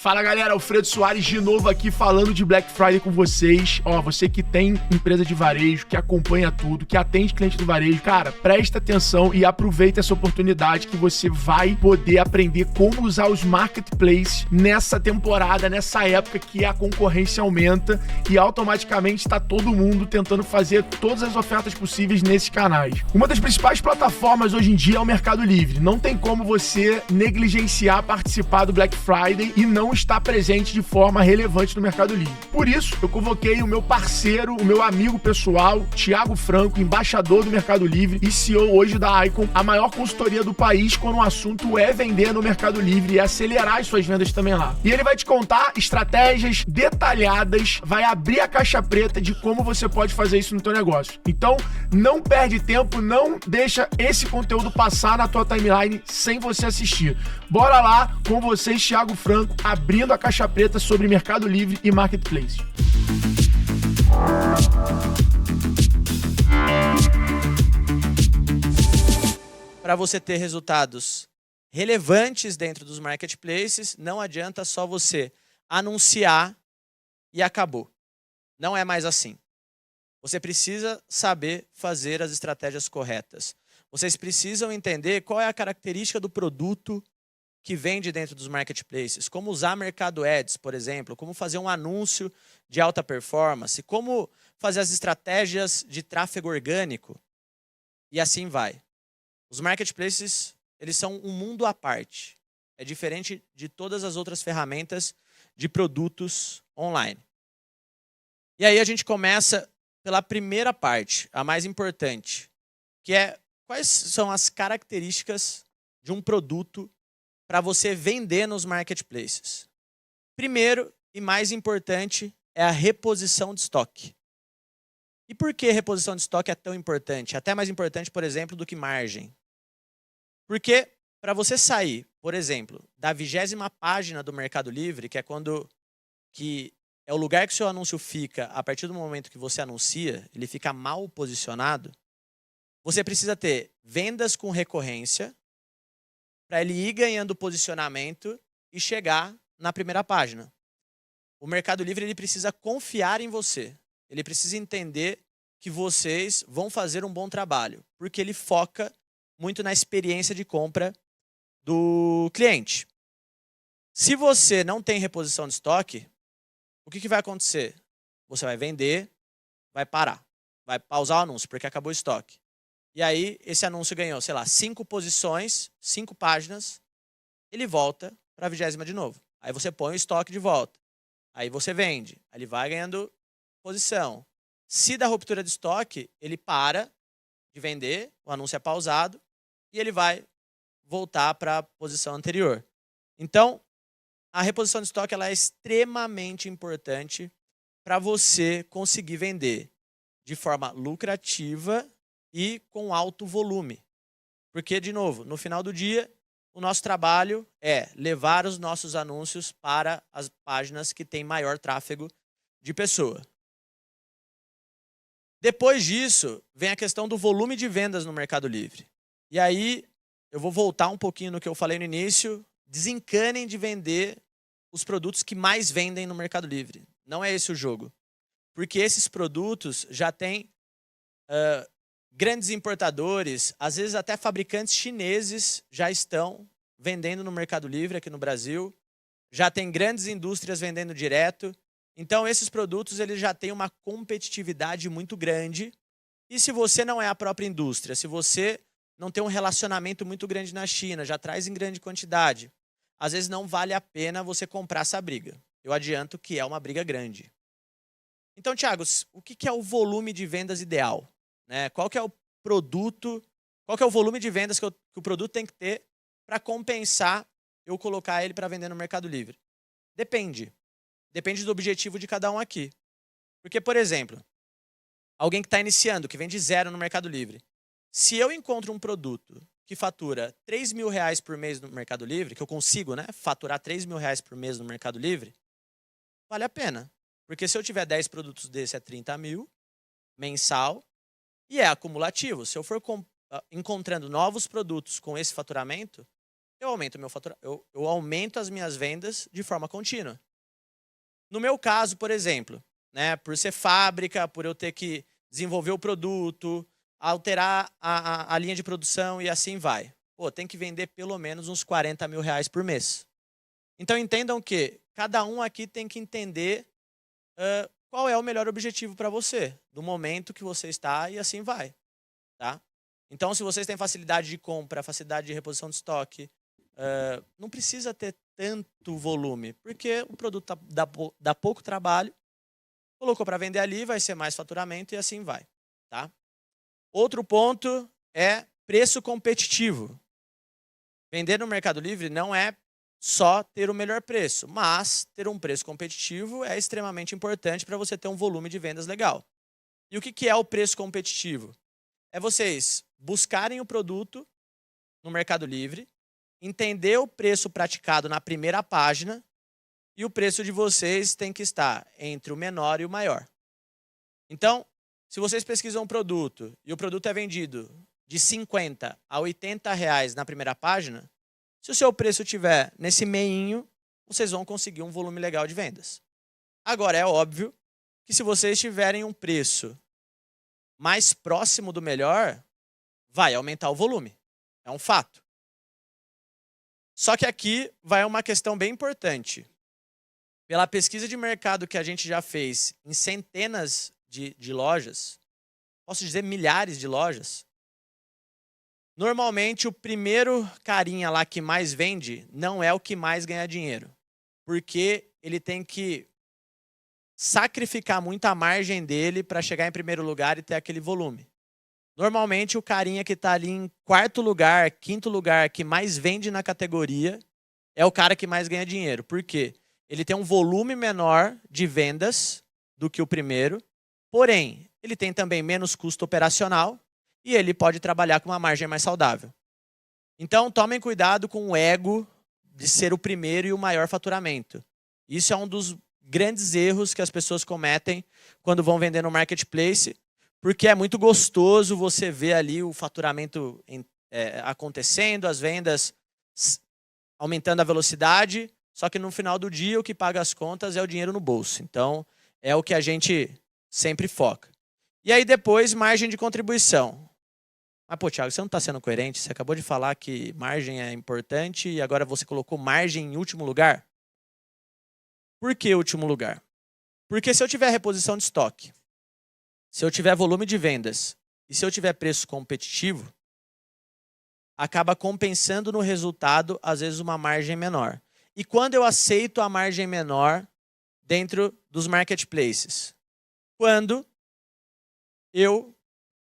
Fala galera, Alfredo Soares de novo aqui falando de Black Friday com vocês. Ó, você que tem empresa de varejo, que acompanha tudo, que atende cliente do varejo, cara, presta atenção e aproveita essa oportunidade que você vai poder aprender como usar os marketplaces nessa temporada, nessa época que a concorrência aumenta e automaticamente está todo mundo tentando fazer todas as ofertas possíveis nesses canais. Uma das principais plataformas hoje em dia é o Mercado Livre. Não tem como você negligenciar participar do Black Friday e não está presente de forma relevante no Mercado Livre. Por isso, eu convoquei o meu parceiro, o meu amigo pessoal, Thiago Franco, embaixador do Mercado Livre e CEO hoje da Icon, a maior consultoria do país quando o assunto é vender no Mercado Livre e acelerar as suas vendas também lá. E ele vai te contar estratégias detalhadas, vai abrir a caixa preta de como você pode fazer isso no teu negócio. Então, não perde tempo, não deixa esse conteúdo passar na tua timeline sem você assistir. Bora lá com vocês, Thiago Franco, abrindo a caixa preta sobre Mercado Livre e Marketplace. Para você ter resultados relevantes dentro dos marketplaces, não adianta só você anunciar e acabou. Não é mais assim. Você precisa saber fazer as estratégias corretas. Vocês precisam entender qual é a característica do produto que vende dentro dos marketplaces, como usar Mercado Ads, por exemplo, como fazer um anúncio de alta performance, como fazer as estratégias de tráfego orgânico e assim vai. Os marketplaces, eles são um mundo à parte. É diferente de todas as outras ferramentas de produtos online. E aí a gente começa pela primeira parte, a mais importante, que é quais são as características de um produto para você vender nos marketplaces. Primeiro e mais importante é a reposição de estoque. E por que reposição de estoque é tão importante? Até mais importante, por exemplo, do que margem. Porque para você sair, por exemplo, da 20ª página do Mercado Livre, que é o lugar que o seu anúncio fica a partir do momento que você anuncia, ele fica mal posicionado, você precisa ter vendas com recorrência para ele ir ganhando posicionamento e chegar na primeira página. O Mercado Livre ele precisa confiar em você. Ele precisa entender que vocês vão fazer um bom trabalho, porque ele foca muito na experiência de compra do cliente. Se você não tem reposição de estoque, o que vai acontecer? Você vai vender, vai parar, vai pausar o anúncio, porque acabou o estoque. E aí, esse anúncio ganhou, sei lá, 5 posições, 5 páginas, ele volta para a 20ª de novo. Aí você põe o estoque de volta. Aí você vende. Aí ele vai ganhando posição. Se dá ruptura de estoque, ele para de vender, o anúncio é pausado, e ele vai voltar para a posição anterior. Então, a reposição de estoque ela é extremamente importante para você conseguir vender de forma lucrativa e com alto volume. Porque, de novo, no final do dia, o nosso trabalho é levar os nossos anúncios para as páginas que têm maior tráfego de pessoa. Depois disso, vem a questão do volume de vendas no Mercado Livre. E aí, eu vou voltar um pouquinho no que eu falei no início. Desencanem de vender os produtos que mais vendem no Mercado Livre. Não é esse o jogo. Porque esses produtos já têm grandes importadores, às vezes até fabricantes chineses já estão vendendo no Mercado Livre aqui no Brasil. Já tem grandes indústrias vendendo direto. Então, esses produtos eles já têm uma competitividade muito grande. E se você não é a própria indústria, se você não tem um relacionamento muito grande na China, já traz em grande quantidade, às vezes não vale a pena você comprar essa briga. Eu adianto que é uma briga grande. Então, Thiago, o que é o volume de vendas ideal? Qual que é o produto, qual que é o volume de vendas que o produto tem que ter para compensar eu colocar ele para vender no Mercado Livre? Depende. Depende do objetivo de cada um aqui. Porque, por exemplo, alguém que está iniciando, que vende zero no Mercado Livre, se eu encontro um produto que fatura R$3.000 por mês no Mercado Livre, que eu consigo faturar R$3.000 por mês no Mercado Livre, vale a pena. Porque se eu tiver 10 produtos desse é 30 mil mensal e é acumulativo. Se eu for encontrando novos produtos com esse faturamento, eu aumento eu aumento as minhas vendas de forma contínua. No meu caso, por exemplo, né, por ser fábrica, por eu ter que desenvolver o produto, alterar a linha de produção e assim vai. Pô, tem que vender pelo menos uns 40 mil reais por mês. Então entendam que cada um aqui tem que entender qual é o melhor objetivo para você, do momento que você está e assim vai. Tá? Então, se vocês têm facilidade de compra, facilidade de reposição de estoque, não precisa ter tanto volume, porque o produto dá pouco trabalho, colocou para vender ali, vai ser mais faturamento e assim vai. Tá? Outro ponto é preço competitivo. Vender no Mercado Livre não é só ter o melhor preço, mas ter um preço competitivo é extremamente importante para você ter um volume de vendas legal. E o que é o preço competitivo? É vocês buscarem o produto no Mercado Livre, entender o preço praticado na primeira página e o preço de vocês tem que estar entre o menor e o maior. Então, se vocês pesquisam um produto e o produto é vendido de 50 a 80 reais na primeira página, se o seu preço estiver nesse meinho, vocês vão conseguir um volume legal de vendas. Agora, é óbvio que se vocês tiverem um preço mais próximo do melhor, vai aumentar o volume. É um fato. Só que aqui vai uma questão bem importante. Pela pesquisa de mercado que a gente já fez em centenas de lojas, posso dizer milhares de lojas, normalmente o primeiro carinha lá que mais vende não é o que mais ganha dinheiro. Porque ele tem que sacrificar muito a margem dele para chegar em primeiro lugar e ter aquele volume. Normalmente o carinha que está ali em quarto lugar, quinto lugar, que mais vende na categoria, é o cara que mais ganha dinheiro. Por quê? Ele tem um volume menor de vendas do que o primeiro, porém, ele tem também menos custo operacional e ele pode trabalhar com uma margem mais saudável. Então, tomem cuidado com o ego de ser o primeiro e o maior faturamento. Isso é um dos grandes erros que as pessoas cometem quando vão vender no marketplace, porque é muito gostoso você ver ali o faturamento acontecendo, as vendas aumentando a velocidade, só que no final do dia o que paga as contas é o dinheiro no bolso. Então, é o que a gente sempre foca. E aí depois, margem de contribuição. Mas, pô, Thiago, você não está sendo coerente? Você acabou de falar que margem é importante e agora você colocou margem em último lugar? Por que último lugar? Porque se eu tiver reposição de estoque, se eu tiver volume de vendas e se eu tiver preço competitivo, acaba compensando no resultado, às vezes, uma margem menor. E quando eu aceito a margem menor dentro dos marketplaces? Quando eu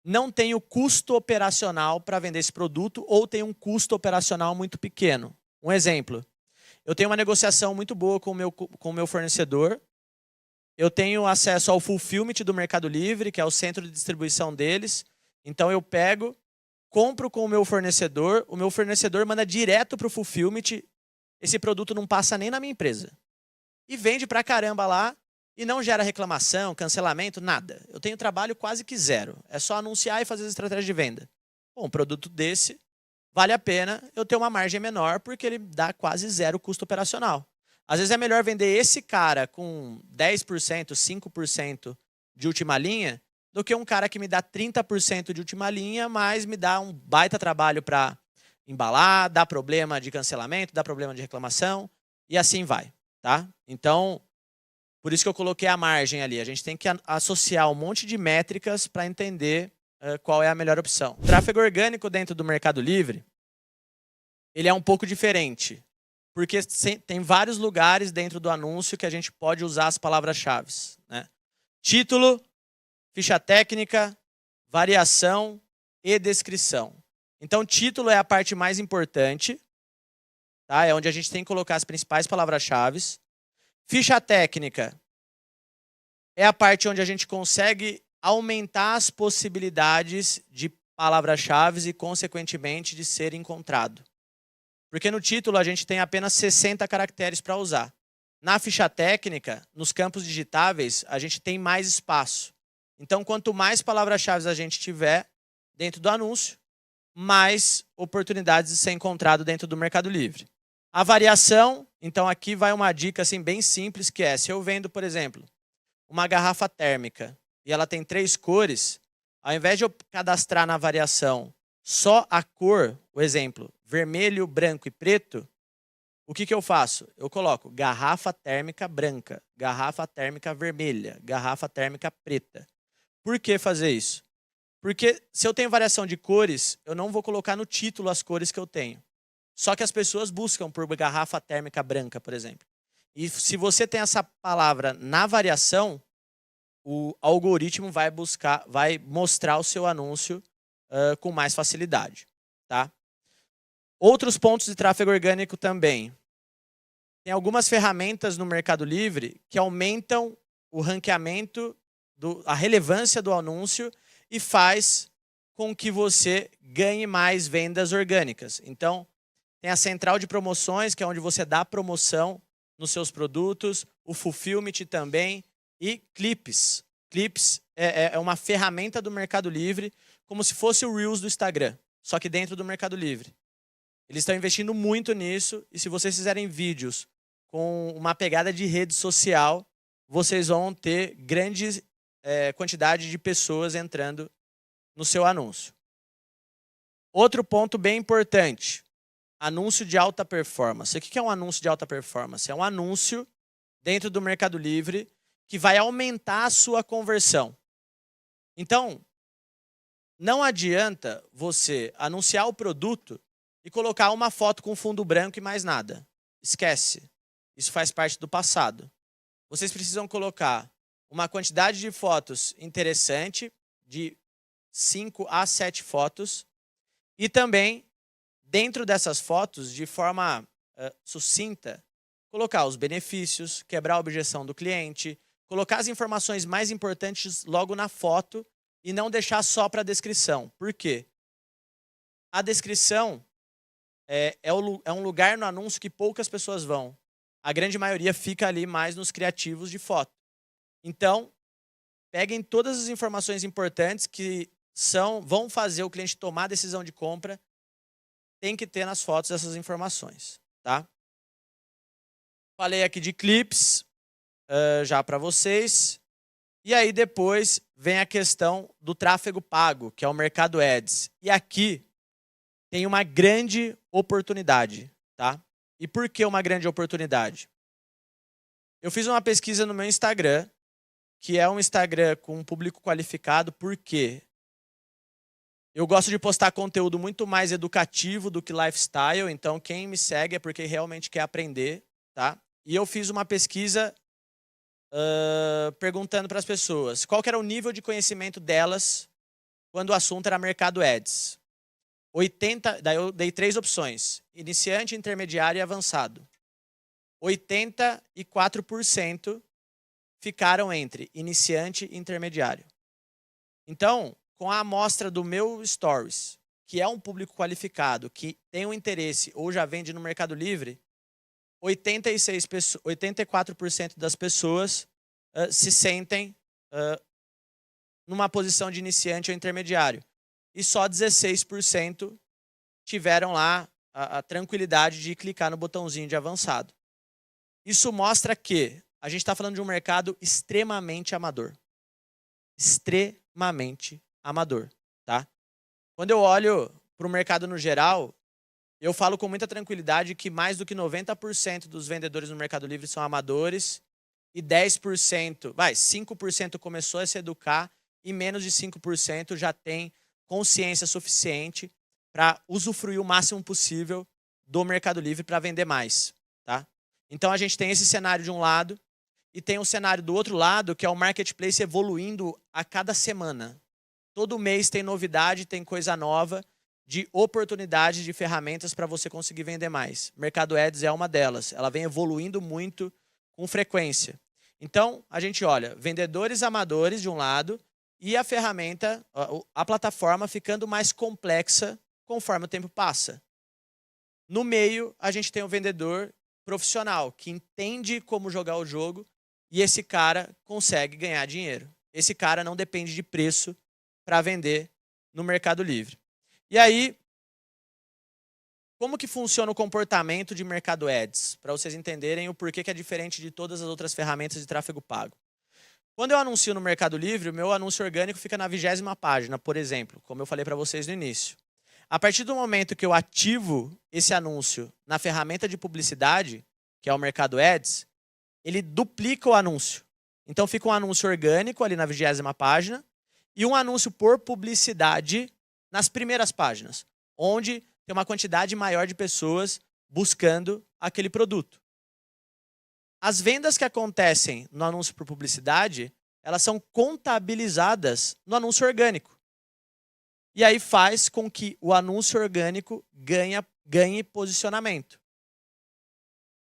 não tenho custo operacional para vender esse produto ou tenho um custo operacional muito pequeno. Um exemplo, eu tenho uma negociação muito boa com o meu fornecedor, eu tenho acesso ao fulfillment do Mercado Livre, que é o centro de distribuição deles, então eu pego, compro com o meu fornecedor manda direto para o fulfillment, esse produto não passa nem na minha empresa. E vende pra caramba lá e não gera reclamação, cancelamento, nada. Eu tenho trabalho quase que zero. É só anunciar e fazer as estratégias de venda. Bom, um produto desse vale a pena eu ter uma margem menor porque ele dá quase zero custo operacional. Às vezes é melhor vender esse cara com 10%, 5% de última linha do que um cara que me dá 30% de última linha, mas me dá um baita trabalho para embalar, dá problema de cancelamento, dá problema de reclamação e assim vai. Tá? Então, por isso que eu coloquei a margem ali. A gente tem que associar um monte de métricas para entender qual é a melhor opção. O tráfego orgânico dentro do Mercado Livre, ele é um pouco diferente. Porque tem vários lugares dentro do anúncio que a gente pode usar as palavras-chave. Né? Título, ficha técnica, variação e descrição. Então, título é a parte mais importante. Tá? É onde a gente tem que colocar as principais palavras-chave. Ficha técnica é a parte onde a gente consegue aumentar as possibilidades de palavras-chave e, consequentemente, de ser encontrado. Porque no título a gente tem apenas 60 caracteres para usar. Na ficha técnica, nos campos digitáveis, a gente tem mais espaço. Então, quanto mais palavras-chave a gente tiver dentro do anúncio, mais oportunidades de ser encontrado dentro do Mercado Livre. A variação, então aqui vai uma dica assim, bem simples, que é, se eu vendo, por exemplo, uma garrafa térmica e ela tem 3 cores, ao invés de eu cadastrar na variação só a cor, o exemplo, vermelho, branco e preto, o que eu faço? Eu coloco garrafa térmica branca, garrafa térmica vermelha, garrafa térmica preta. Por que fazer isso? Porque se eu tenho variação de cores, eu não vou colocar no título as cores que eu tenho. Só que as pessoas buscam por garrafa térmica branca, por exemplo. E se você tem essa palavra na variação, o algoritmo vai mostrar o seu anúncio com mais facilidade, tá? Outros pontos de tráfego orgânico também. Tem algumas ferramentas no Mercado Livre que aumentam o ranqueamento, a relevância do anúncio e faz com que você ganhe mais vendas orgânicas. Então, tem a central de promoções, que é onde você dá promoção nos seus produtos, o Fulfillment também, e Clips. Clips é uma ferramenta do Mercado Livre, como se fosse o Reels do Instagram, só que dentro do Mercado Livre. Eles estão investindo muito nisso, e se vocês fizerem vídeos com uma pegada de rede social, vocês vão ter grande quantidade de pessoas entrando no seu anúncio. Outro ponto bem importante, anúncio de alta performance. O que é um anúncio de alta performance? É um anúncio dentro do Mercado Livre que vai aumentar a sua conversão. Então, não adianta você anunciar o produto e colocar uma foto com fundo branco e mais nada. Esquece. Isso faz parte do passado. Vocês precisam colocar uma quantidade de fotos interessante, de 5 a 7 fotos, e também, dentro dessas fotos, de forma sucinta, colocar os benefícios, quebrar a objeção do cliente, colocar as informações mais importantes logo na foto e não deixar só para a descrição. Por quê? A descrição é um lugar no anúncio que poucas pessoas vão. A grande maioria fica ali mais nos criativos de foto. Então, peguem todas as informações importantes que vão fazer o cliente tomar a decisão de compra. Tem que ter nas fotos essas informações, tá? Falei aqui de clips já para vocês. E aí depois vem a questão do tráfego pago, que é o Mercado Ads. E aqui tem uma grande oportunidade, tá? E por que uma grande oportunidade? Eu fiz uma pesquisa no meu Instagram, que é um Instagram com um público qualificado, porque eu gosto de postar conteúdo muito mais educativo do que lifestyle, então quem me segue é porque realmente quer aprender, tá? E eu fiz uma pesquisa perguntando para as pessoas qual que era o nível de conhecimento delas quando o assunto era Mercado Ads. Daí eu dei 3 opções: iniciante, intermediário e avançado. 84% ficaram entre iniciante e intermediário. Então, com a amostra do meu Stories, que é um público qualificado, que tem um interesse ou já vende no Mercado Livre, 84% das pessoas se sentem numa posição de iniciante ou intermediário. E só 16% tiveram lá a tranquilidade de clicar no botãozinho de avançado. Isso mostra que a gente está falando de um mercado extremamente amador. Extremamente amador, tá? Quando eu olho para o mercado no geral, eu falo com muita tranquilidade que mais do que 90% dos vendedores no Mercado Livre são amadores e 5% começou a se educar e menos de 5% já tem consciência suficiente para usufruir o máximo possível do Mercado Livre para vender mais, tá? Então a gente tem esse cenário de um lado e tem um cenário do outro lado, que é o marketplace evoluindo a cada semana. Todo mês tem novidade, tem coisa nova, de oportunidades, de ferramentas para você conseguir vender mais. Mercado Ads é uma delas. Ela vem evoluindo muito com frequência. Então, a gente olha vendedores amadores de um lado e a ferramenta, a plataforma ficando mais complexa conforme o tempo passa. No meio, a gente tem o vendedor profissional, que entende como jogar o jogo e esse cara consegue ganhar dinheiro. Esse cara não depende de preço para vender no Mercado Livre. E aí, Como que funciona o comportamento de Mercado Ads? Para vocês entenderem o porquê que é diferente de todas as outras ferramentas de tráfego pago. Quando eu anuncio no Mercado Livre, o meu anúncio orgânico fica na 20ª página, por exemplo, como eu falei para vocês no início. A partir do momento que eu ativo esse anúncio na ferramenta de publicidade, que é o Mercado Ads, ele duplica o anúncio. Então fica um anúncio orgânico ali na 20ª página e um anúncio por publicidade nas primeiras páginas, onde tem uma quantidade maior de pessoas buscando aquele produto. As vendas que acontecem no anúncio por publicidade, elas são contabilizadas no anúncio orgânico. E aí faz com que o anúncio orgânico ganhe posicionamento.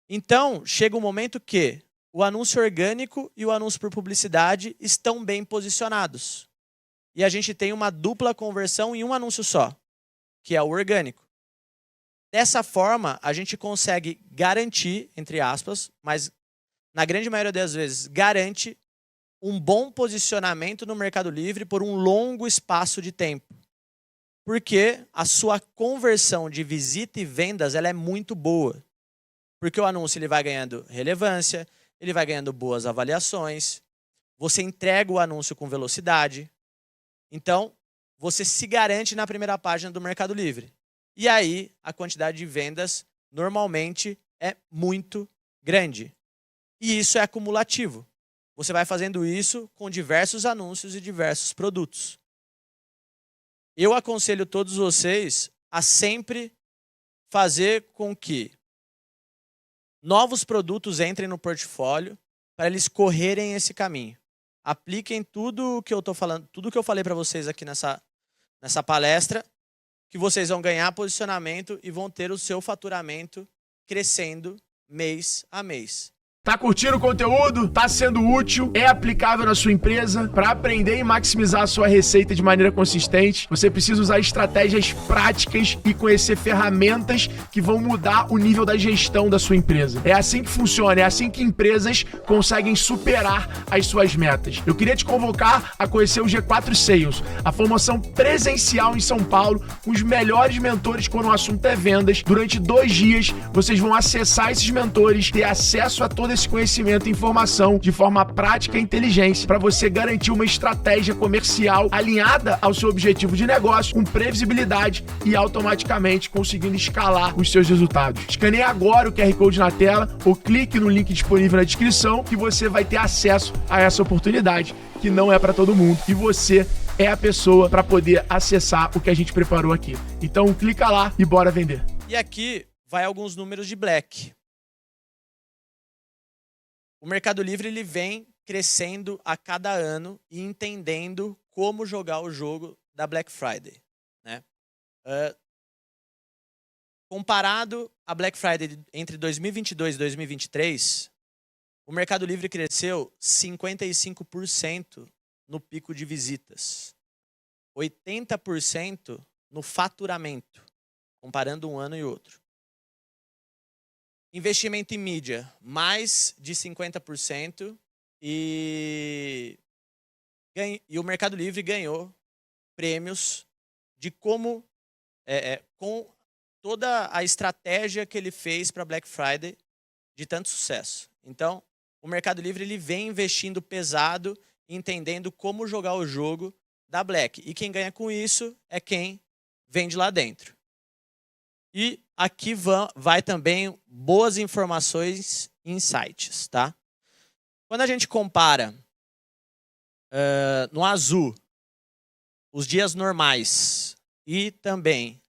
Então, chega um momento que o anúncio orgânico e o anúncio por publicidade estão bem posicionados. E a gente tem uma dupla conversão em um anúncio só, que é o orgânico. Dessa forma, a gente consegue garantir, entre aspas, mas na grande maioria das vezes, garante um bom posicionamento no Mercado Livre por um longo espaço de tempo. Porque a sua conversão de visita e vendas ela é muito boa. Porque o anúncio ele vai ganhando relevância, ele vai ganhando boas avaliações, você entrega o anúncio com velocidade. Então, você se garante na primeira página do Mercado Livre. E aí, a quantidade de vendas normalmente é muito grande. E isso é acumulativo. Você vai fazendo isso com diversos anúncios e diversos produtos. Eu aconselho todos vocês a sempre fazer com que novos produtos entrem no portfólio para eles correrem esse caminho. Apliquem tudo o que eu estou falando, tudo que eu falei para vocês aqui nessa palestra, que vocês vão ganhar posicionamento e vão ter o seu faturamento crescendo mês a mês. Tá curtindo o conteúdo? Tá sendo útil? É aplicável na sua empresa? Para aprender e maximizar a sua receita de maneira consistente, você precisa usar estratégias práticas e conhecer ferramentas que vão mudar o nível da gestão da sua empresa. É assim que funciona, é assim que empresas conseguem superar as suas metas. Eu queria te convocar a conhecer o G4 Sales, a formação presencial em São Paulo, com os melhores mentores quando o assunto é vendas. Durante 2 dias, vocês vão acessar esses mentores, ter acesso a todo esse conhecimento e informação de forma prática e inteligente para você garantir uma estratégia comercial alinhada ao seu objetivo de negócio, com previsibilidade e automaticamente conseguindo escalar os seus resultados. Escaneie agora o QR Code na tela ou clique no link disponível na descrição que você vai ter acesso a essa oportunidade que não é para todo mundo e você é a pessoa para poder acessar o que a gente preparou aqui. Então clica lá e bora vender. E aqui vai alguns números de Black. O Mercado Livre ele vem crescendo a cada ano e entendendo como jogar o jogo da Black Friday, né? Comparado a Black Friday entre 2022 e 2023, o Mercado Livre cresceu 55% no pico de visitas, 80% no faturamento, comparando um ano e outro. Investimento em mídia, mais de 50%. E o Mercado Livre ganhou prêmios de como, com toda a estratégia que ele fez para Black Friday, de tanto sucesso. Então, o Mercado Livre ele vem investindo pesado, entendendo como jogar o jogo da Black. E quem ganha com isso é quem vende lá dentro. E aqui vai também boas informações e insights, tá? Quando a gente compara no azul os dias normais e também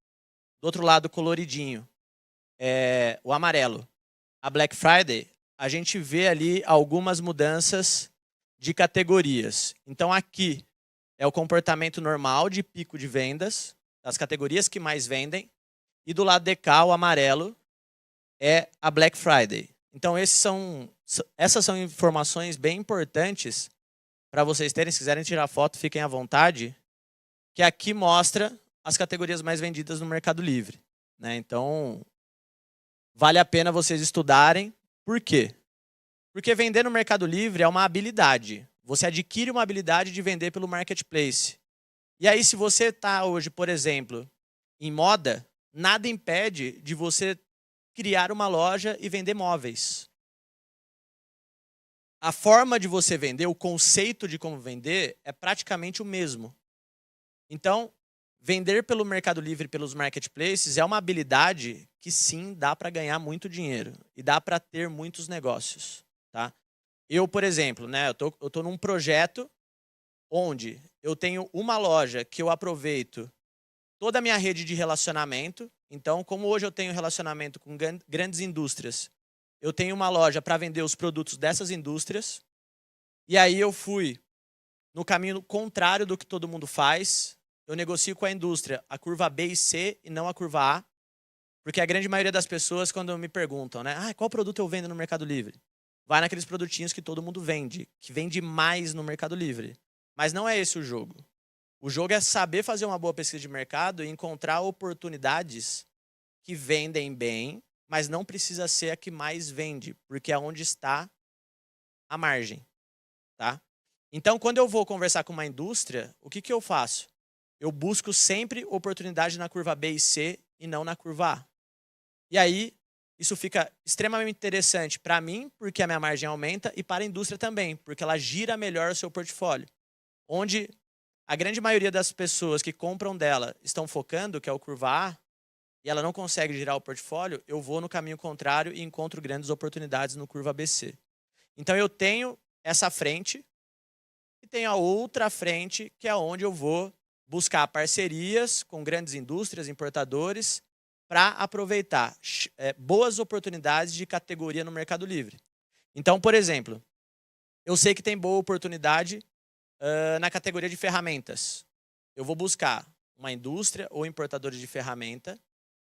do outro lado coloridinho o amarelo, a Black Friday, a gente vê ali algumas mudanças de categorias. Então aqui é o comportamento normal de pico de vendas, das categorias que mais vendem. E do lado de cá, o amarelo, é a Black Friday. Então, essas são informações bem importantes para vocês terem. Se quiserem tirar foto, fiquem à vontade. Que aqui mostra as categorias mais vendidas no Mercado Livre, né? Então, vale a pena vocês estudarem. Por quê? Porque vender no Mercado Livre é uma habilidade. Você adquire uma habilidade de vender pelo marketplace. E aí, se você está hoje, por exemplo, em moda, nada impede de você criar uma loja e vender móveis. A forma de você vender, o conceito de como vender é praticamente o mesmo. Então, vender pelo Mercado Livre, pelos marketplaces, é uma habilidade que sim, dá para ganhar muito dinheiro e dá para ter muitos negócios, tá? Eu, por exemplo, né, eu tô num projeto onde eu tenho uma loja que eu aproveito toda a minha rede de relacionamento. Então, como hoje eu tenho relacionamento com grandes indústrias, eu tenho uma loja para vender os produtos dessas indústrias. E aí eu fui no caminho contrário do que todo mundo faz. Eu negocio com a indústria a curva B e C e não a curva A. Porque a grande maioria das pessoas, quando me perguntam, né, qual produto eu vendo no Mercado Livre? Vai naqueles produtinhos que todo mundo vende, que vende mais no Mercado Livre. Mas não é esse o jogo. O jogo é saber fazer uma boa pesquisa de mercado e encontrar oportunidades que vendem bem, mas não precisa ser a que mais vende, porque é onde está a margem, tá? Então, quando eu vou conversar com uma indústria, o que eu faço? Eu busco sempre oportunidade na curva B e C e não na curva A. E aí, isso fica extremamente interessante para mim, porque a minha margem aumenta, e para a indústria também, porque ela gira melhor o seu portfólio. Onde a grande maioria das pessoas que compram dela estão focando, que é o curva A, e ela não consegue girar o portfólio, eu vou no caminho contrário e encontro grandes oportunidades no curva ABC. Então eu tenho essa frente e tenho a outra frente, que é onde eu vou buscar parcerias com grandes indústrias, importadores, para aproveitar boas oportunidades de categoria no Mercado Livre. Então, por exemplo, eu sei que tem boa oportunidade na categoria de ferramentas. Eu vou buscar uma indústria ou importadores de ferramenta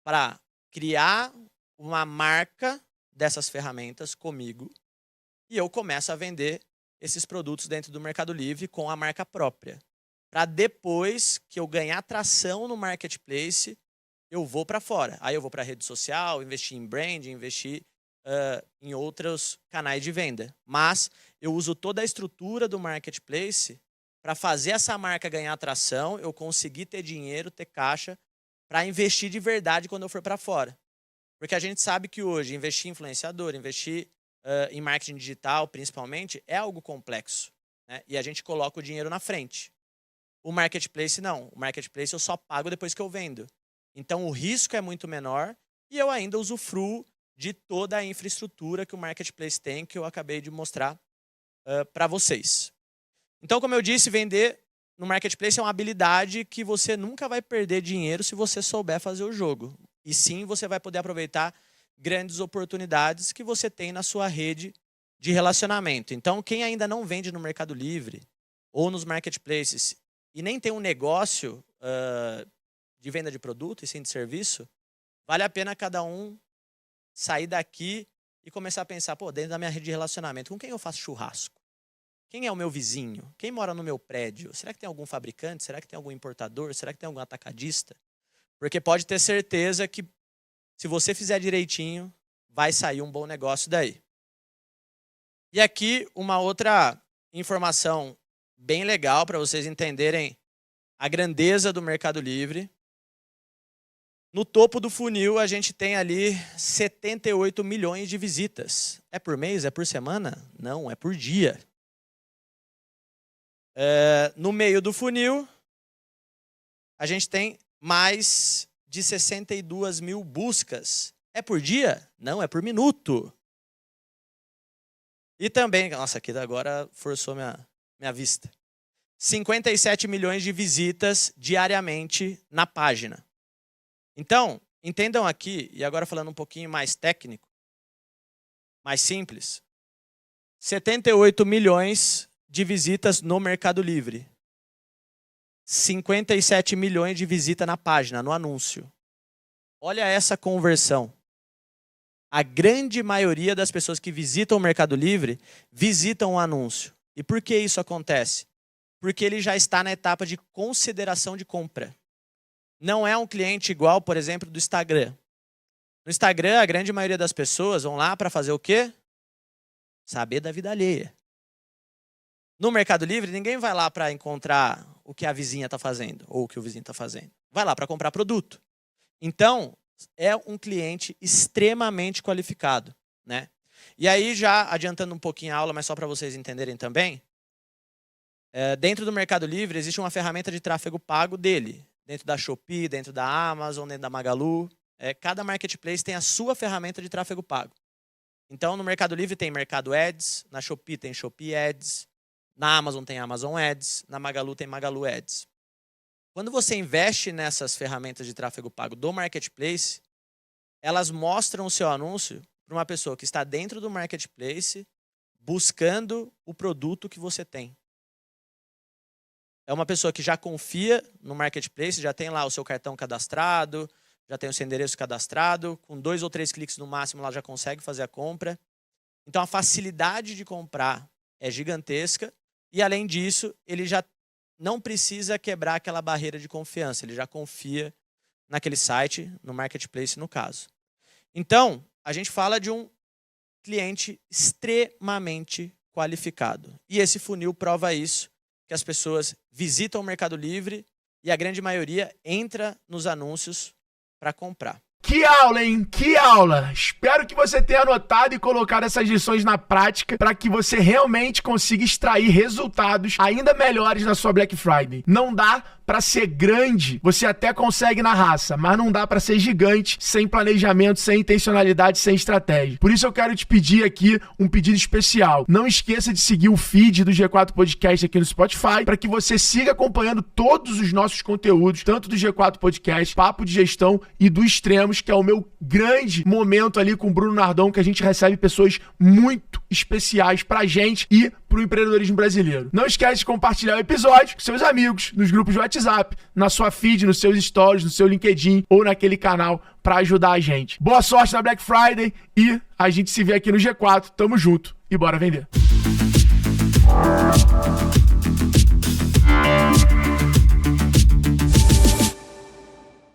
para criar uma marca dessas ferramentas comigo e eu começo a vender esses produtos dentro do Mercado Livre com a marca própria. Para depois que eu ganhar tração no marketplace, eu vou para fora. Aí eu vou para a rede social, investir em branding, investir em outros canais de venda. Mas eu uso toda a estrutura do marketplace para fazer essa marca ganhar atração, eu conseguir ter dinheiro, ter caixa, para investir de verdade quando eu for para fora. Porque a gente sabe que hoje investir em influenciador, investir em marketing digital, principalmente, é algo complexo, né? E a gente coloca o dinheiro na frente. O marketplace não. O marketplace eu só pago depois que eu vendo. Então o risco é muito menor e eu ainda usufruo de toda a infraestrutura que o marketplace tem, que eu acabei de mostrar para vocês. Então, como eu disse, vender no marketplace é uma habilidade que você nunca vai perder dinheiro se você souber fazer o jogo. E sim, você vai poder aproveitar grandes oportunidades que você tem na sua rede de relacionamento. Então, quem ainda não vende no Mercado Livre ou nos marketplaces e nem tem um negócio de venda de produto e sim de serviço, vale a pena cada um sair daqui e começar a pensar, pô, dentro da minha rede de relacionamento, com quem eu faço churrasco? Quem é o meu vizinho? Quem mora no meu prédio? Será que tem algum fabricante? Será que tem algum importador? Será que tem algum atacadista? Porque pode ter certeza que se você fizer direitinho, vai sair um bom negócio daí. E aqui uma outra informação bem legal para vocês entenderem a grandeza do Mercado Livre. No topo do funil, a gente tem ali 78 milhões de visitas. É por mês? É por semana? Não, é por dia. No meio do funil, a gente tem mais de 62 mil buscas. É por dia? Não, é por minuto. E também, nossa, aqui agora forçou minha vista. 57 milhões de visitas diariamente na página. Então, entendam aqui, e agora falando um pouquinho mais técnico, mais simples, 78 milhões de visitas no Mercado Livre. 57 milhões de visitas na página, no anúncio. Olha essa conversão. A grande maioria das pessoas que visitam o Mercado Livre visitam o anúncio. E por que isso acontece? Porque ele já está na etapa de consideração de compra. Não é um cliente igual, por exemplo, do Instagram. No Instagram, a grande maioria das pessoas vão lá para fazer o quê? Saber da vida alheia. No Mercado Livre, ninguém vai lá para encontrar o que a vizinha está fazendo ou o que o vizinho está fazendo. Vai lá para comprar produto. Então, é um cliente extremamente qualificado, né? E aí, já adiantando um pouquinho a aula, mas só para vocês entenderem também, dentro do Mercado Livre existe uma ferramenta de tráfego pago dele. Dentro da Shopee, dentro da Amazon, dentro da Magalu. Cada marketplace tem a sua ferramenta de tráfego pago. Então, no Mercado Livre tem Mercado Ads, na Shopee tem Shopee Ads, na Amazon tem Amazon Ads, na Magalu tem Magalu Ads. Quando você investe nessas ferramentas de tráfego pago do marketplace, elas mostram o seu anúncio para uma pessoa que está dentro do marketplace buscando o produto que você tem. É uma pessoa que já confia no marketplace, já tem lá o seu cartão cadastrado, já tem o seu endereço cadastrado, com 2 ou 3 cliques no máximo ela já consegue fazer a compra. Então a facilidade de comprar é gigantesca e, além disso, ele já não precisa quebrar aquela barreira de confiança, ele já confia naquele site, no marketplace no caso. Então, a gente fala de um cliente extremamente qualificado. E esse funil prova isso, que as pessoas visitam o Mercado Livre e a grande maioria entra nos anúncios para comprar. Que aula, hein? Que aula! Espero que você tenha anotado e colocado essas lições na prática para que você realmente consiga extrair resultados ainda melhores na sua Black Friday. Não dá para ser grande, você até consegue na raça, mas não dá para ser gigante sem planejamento, sem intencionalidade, sem estratégia. Por isso eu quero te pedir aqui um pedido especial. Não esqueça de seguir o feed do G4 Podcast aqui no Spotify para que você siga acompanhando todos os nossos conteúdos, tanto do G4 Podcast, Papo de Gestão e do Extremos, que é o meu grande momento ali com o Bruno Nardon, que a gente recebe pessoas muito especiais pra gente e pro empreendedorismo brasileiro. Não esquece de compartilhar o episódio com seus amigos, nos grupos de WhatsApp, na sua feed, nos seus stories, no seu LinkedIn ou naquele canal pra ajudar a gente. Boa sorte na Black Friday e a gente se vê aqui no G4. Tamo junto e bora vender.